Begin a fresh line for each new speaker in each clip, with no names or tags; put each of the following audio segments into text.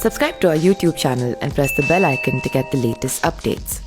Subscribe to our YouTube channel and press the bell icon to get the latest updates.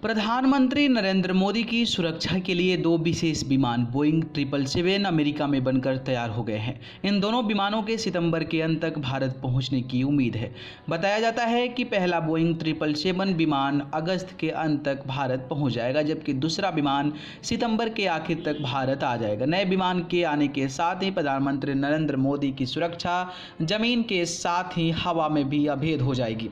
प्रधानमंत्री नरेंद्र मोदी की सुरक्षा के लिए दो विशेष विमान बोइंग 777 अमेरिका में बनकर तैयार हो गए हैं। इन दोनों विमानों के सितंबर के अंत तक भारत पहुंचने की उम्मीद है। बताया जाता है कि पहला बोइंग 777 विमान अगस्त के अंत तक भारत पहुंच जाएगा, जबकि दूसरा विमान सितंबर के आखिर तक भारत आ जाएगा। नए विमान के आने के साथ ही प्रधानमंत्री नरेंद्र मोदी की सुरक्षा जमीन के साथ ही हवा में भी अभेद हो जाएगी।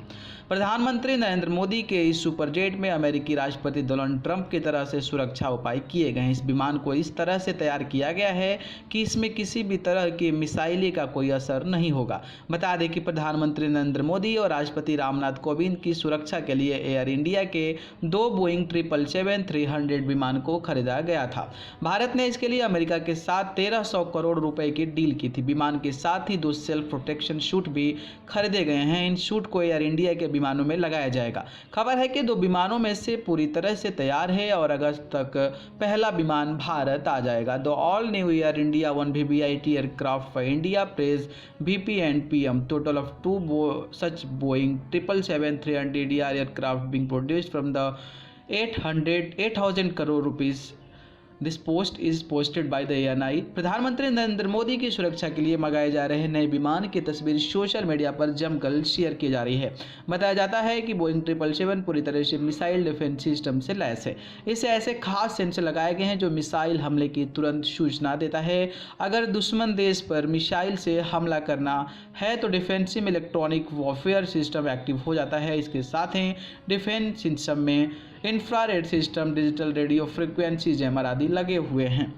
प्रधानमंत्री नरेंद्र मोदी के इस सुपरजेट में अमेरिकी राष्ट्रपति डोनाल्ड ट्रंप की तरह से सुरक्षा उपाय किए गए हैं। इस विमान को इस तरह से तैयार किया गया है कि इसमें किसी भी तरह की मिसाइल का कोई असर नहीं होगा। बता दें कि प्रधानमंत्री नरेंद्र मोदी और राष्ट्रपति रामनाथ कोविंद की सुरक्षा के लिए एयर इंडिया के दो बोइंग 777-300 विमान को खरीदा गया था। भारत ने इसके लिए अमेरिका के साथ 1300 करोड़ रुपए की डील की थी। विमान के साथ ही दो सेल्फ प्रोटेक्शन सूट भी खरीदे गए हैं। इन सूट को एयर इंडिया के विमानों में लगाया जाएगा। खबर है कि दो विमानों में से पूरी तरह से तैयार है और अगस्त तक पहला विमान भारत आ जाएगा। The all new air India 1 VVIP aircraft for India praise VP and PM total of two such Boeing 777-300ER aircraft being produced from the 8,000 crore rupees. This post is posted by the ANI। प्रधानमंत्री नरेंद्र मोदी की सुरक्षा के लिए मंगाए जा रहे नए विमान की तस्वीर सोशल मीडिया पर जमकर शेयर की जा रही है। बताया जाता है कि बोइंग 777 पूरी तरह से मिसाइल डिफेंस सिस्टम से लैस है। इसे ऐसे खास सेंसर लगाए गए हैं जो मिसाइल हमले की तुरंत सूचना देता है। अगर दुश्मन देश पर मिसाइल से हमला करना है तो defensive electronic warfare system active हो जाता है। इसके साथ ही डिफेंस सिस्टम में infrared system, digital radio frequency jammer आदि लगे हुए हैं।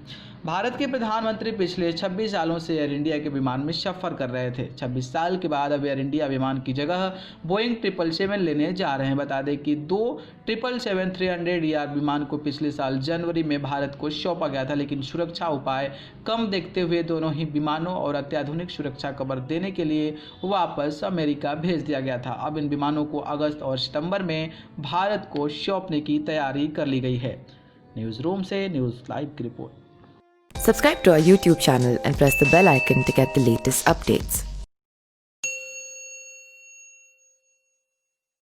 भारत के प्रधानमंत्री पिछले 26 सालों से एयर इंडिया के विमान में सफ़र कर रहे थे। 26 साल के बाद अब एयर इंडिया विमान की जगह बोइंग 777 लेने जा रहे हैं। बता दें कि दो 777-300ER विमान को पिछले साल जनवरी में भारत को सौंपा गया था, लेकिन सुरक्षा उपाय कम देखते हुए दोनों ही विमानों और अत्याधुनिक सुरक्षा कवर देने के लिए वापस अमेरिका भेज दिया गया था। अब इन विमानों को अगस्त और सितंबर में भारत को सौंपने की तैयारी कर ली गई है। न्यूज़ रूम से न्यूज़ लाइव की report.
Subscribe to our YouTube channel and press the bell icon to get the latest updates.